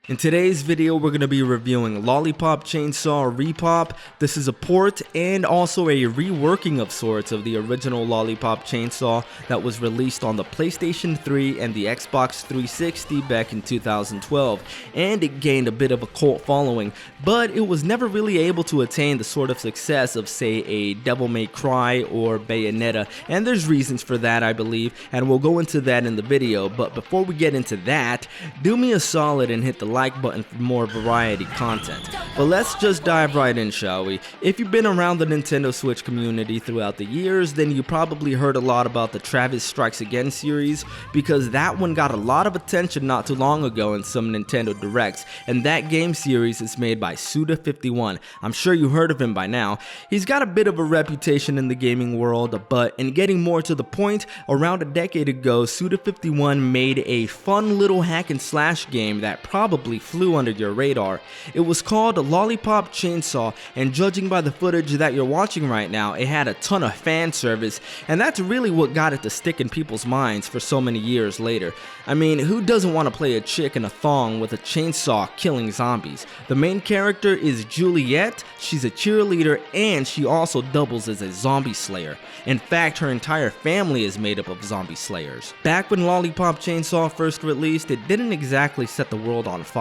In today's video, we're going to be reviewing Lollipop Chainsaw RePOP. This is a port and also a reworking of sorts of the original Lollipop Chainsaw that was released on the PlayStation 3 and the Xbox 360 back in 2012, and it gained a bit of a cult following, but it was never really able to attain the sort of success of, say, a Devil May Cry or Bayonetta, and there's reasons for that, I believe, and we'll go into that in the video. But before we get into that, do me a solid and hit the like button for more variety content. But let's just dive right in, shall we? If you've been around the Nintendo Switch community throughout the years, then you probably heard a lot about the Travis Strikes Again series, because that one got a lot of attention not too long ago in some Nintendo Directs, and that game series is made by Suda51. I'm sure you heard of him by now. He's got a bit of a reputation in the gaming world, but in getting more to the point, around a decade ago, Suda51 made a fun little hack and slash game that probably flew under your radar. It was called Lollipop Chainsaw, and judging by the footage that you're watching right now, it had a ton of fan service, and that's really what got it to stick in people's minds for so many years later. I mean, who doesn't want to play a chick in a thong with a chainsaw killing zombies? The main character is Juliet. She's a cheerleader, and she also doubles as a zombie slayer. In fact, her entire family is made up of zombie slayers. Back when Lollipop Chainsaw first released, it didn't exactly set the world on fire.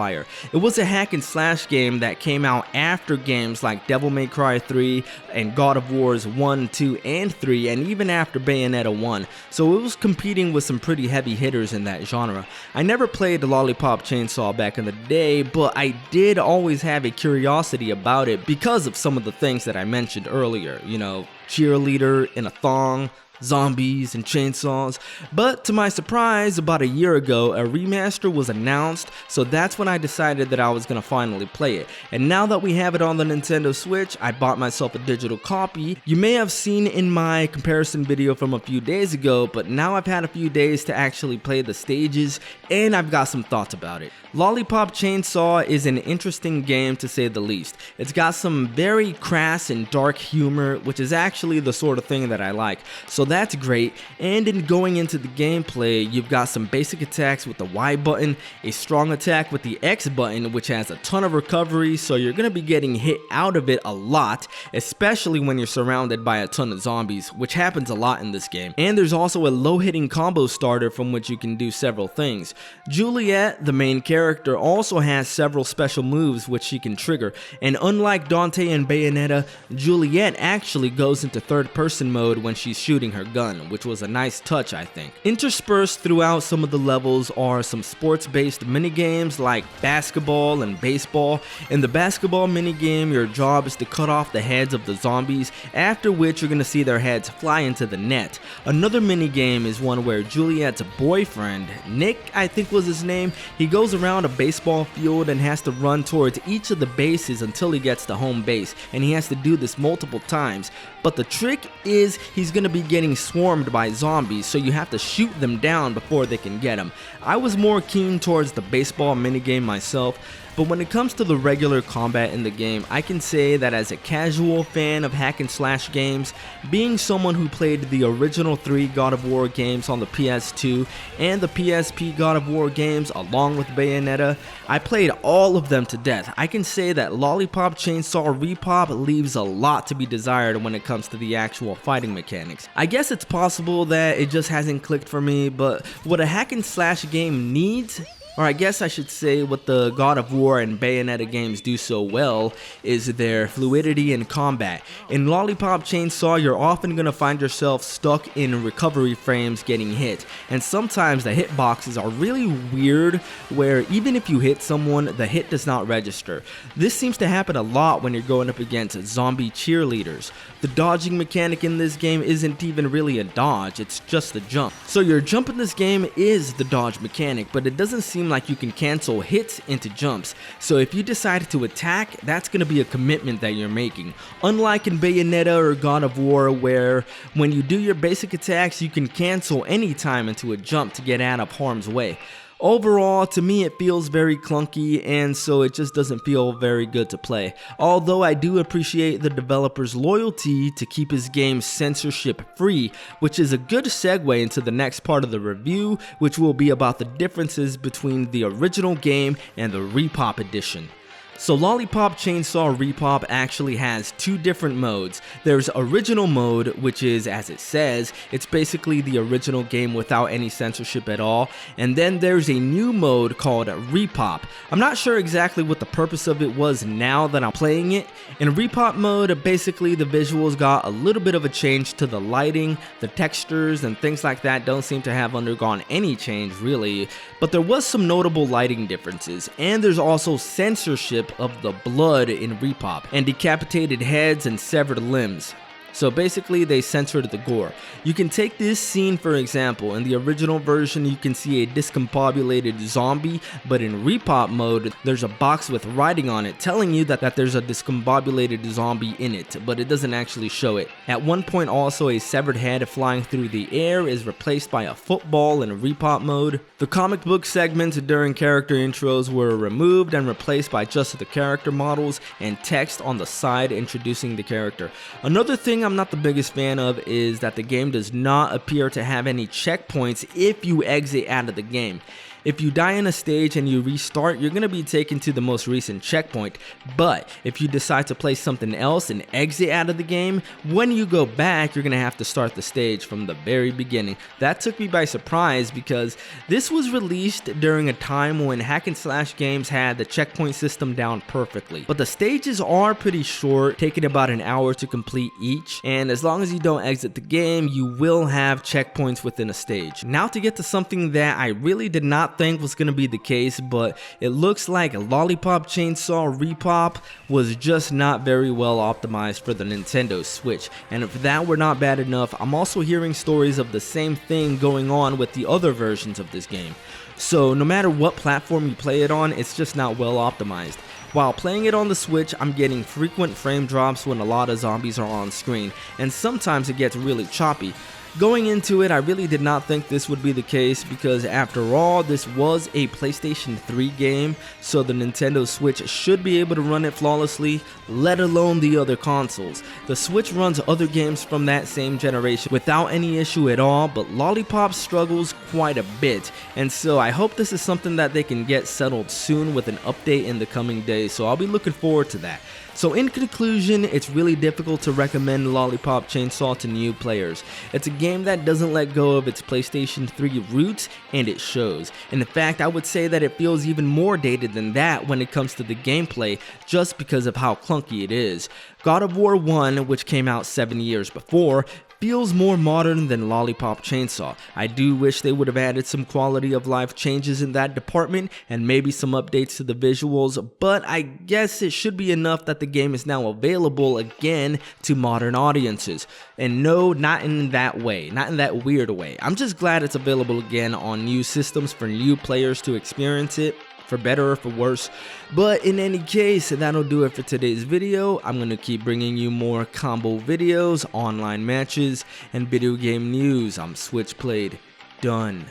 It was a hack and slash game that came out after games like Devil May Cry 3 and God of Wars 1, 2, and 3, and even after Bayonetta 1, so it was competing with some pretty heavy hitters in that genre. I never played Lollipop Chainsaw back in the day, but I did always have a curiosity about it because of some of the things that I mentioned earlier, you know, cheerleader in a thong, zombies and chainsaws. But to my surprise, about a year ago, a remaster was announced, so that's when I decided that I was gonna finally play it. And now that we have it on the Nintendo Switch, I bought myself a digital copy. You may have seen in my comparison video from a few days ago, but now I've had a few days to actually play the stages, and I've got some thoughts about it. Lollipop Chainsaw is an interesting game to say the least. It's got some very crass and dark humor, which is actually the sort of thing that I like, so that's great. And in going into the gameplay, you've got some basic attacks with the Y button, a strong attack with the X button, which has a ton of recovery, so you're going to be getting hit out of it a lot, especially when you're surrounded by a ton of zombies, which happens a lot in this game. And there's also a low hitting combo starter from which you can do several things. Juliet, the main character, also has several special moves which she can trigger, and unlike Dante and Bayonetta, Juliet actually goes into third person mode when she's shooting her gun, which was a nice touch, I think. Interspersed throughout some of the levels are some sports-based minigames like basketball and baseball. In the basketball minigame, your job is to cut off the heads of the zombies, after which you're going to see their heads fly into the net. Another minigame is one where Juliet's boyfriend, Nick I think was his name, he goes around a baseball field and has to run towards each of the bases until he gets to home base, and he has to do this multiple times. But the trick is he's going to be getting swarmed by zombies, so you have to shoot them down before they can get him. I was more keen towards the baseball minigame myself, but when it comes to the regular combat in the game, I can say that as a casual fan of hack and slash games, being someone who played the original 3 God of War games on the PS2 and the PSP God of War games along with Bayonetta, I played all of them to death. I can say that Lollipop Chainsaw RePOP leaves a lot to be desired when it comes to the actual fighting mechanics. I guess it's possible that it just hasn't clicked for me, but what a hack and slash game needs, or I guess I should say what the God of War and Bayonetta games do so well, is their fluidity in combat. In Lollipop Chainsaw, you're often going to find yourself stuck in recovery frames getting hit, and sometimes the hitboxes are really weird, where even if you hit someone, the hit does not register. This seems to happen a lot when you're going up against zombie cheerleaders. The dodging mechanic in this game isn't even really a dodge, it's just a jump. So your jump in this game is the dodge mechanic, but it doesn't seem like you can cancel hits into jumps. So if you decide to attack, that's going to be a commitment that you're making. Unlike in Bayonetta or God of War, where when you do your basic attacks, you can cancel any time into a jump to get out of harm's way. Overall, to me it feels very clunky, and so it just doesn't feel very good to play. Although I do appreciate the developer's loyalty to keep his game censorship free, which is a good segue into the next part of the review, which will be about the differences between the original game and the RePOP edition. So Lollipop Chainsaw RePOP actually has two different modes. There's original mode, which is, as it says, it's basically the original game without any censorship at all. And then there's a new mode called RePOP. I'm not sure exactly what the purpose of it was now that I'm playing it. In RePOP mode, basically the visuals got a little bit of a change to the lighting, the textures, and things like that don't seem to have undergone any change really. But there was some notable lighting differences, and there's also censorship of the blood in RePOP, and decapitated heads and severed limbs. So basically they censored the gore. You can take this scene for example. In the original version you can see a discombobulated zombie, but in RePOP mode there's a box with writing on it telling you that there's a discombobulated zombie in it, but it doesn't actually show it. At one point also a severed head flying through the air is replaced by a football in RePOP mode. The comic book segments during character intros were removed and replaced by just the character models and text on the side introducing the character. Another thing I'm not the biggest fan of is that the game does not appear to have any checkpoints if you exit out of the game. If you die in a stage and you restart, you're going to be taken to the most recent checkpoint, but if you decide to play something else and exit out of the game, when you go back, you're going to have to start the stage from the very beginning. That took me by surprise because this was released during a time when hack and slash games had the checkpoint system down perfectly. But the stages are pretty short, taking about an hour to complete each, and as long as you don't exit the game, you will have checkpoints within a stage. Now to get to something that I really did not think was going to be the case, but it looks like Lollipop Chainsaw RePOP was just not very well optimized for the Nintendo Switch. And if that were not bad enough, I'm also hearing stories of the same thing going on with the other versions of this game. So no matter what platform you play it on, it's just not well optimized. While playing it on the Switch, I'm getting frequent frame drops when a lot of zombies are on screen, and sometimes it gets really choppy. Going into it, I really did not think this would be the case because after all, this was a PlayStation 3 game, so the Nintendo Switch should be able to run it flawlessly, let alone the other consoles. The Switch runs other games from that same generation without any issue at all, but Lollipop struggles quite a bit, and so I hope this is something that they can get settled soon with an update in the coming days, so I'll be looking forward to that. So in conclusion, it's really difficult to recommend Lollipop Chainsaw to new players. It's a game that doesn't let go of its PlayStation 3 roots, and it shows. And in fact, I would say that it feels even more dated than that when it comes to the gameplay, just because of how clunky it is. God of War 1, which came out 7 years before, feels more modern than Lollipop Chainsaw. I do wish they would have added some quality of life changes in that department and maybe some updates to the visuals, but I guess it should be enough that the game is now available again to modern audiences. And no, not in that way, not in that weird way. I'm just glad it's available again on new systems for new players to experience it, for better or for worse. But in any case, that'll do it for today's video. I'm going to keep bringing you more combo videos, online matches, and video game news. I'm Switchplayed. Done.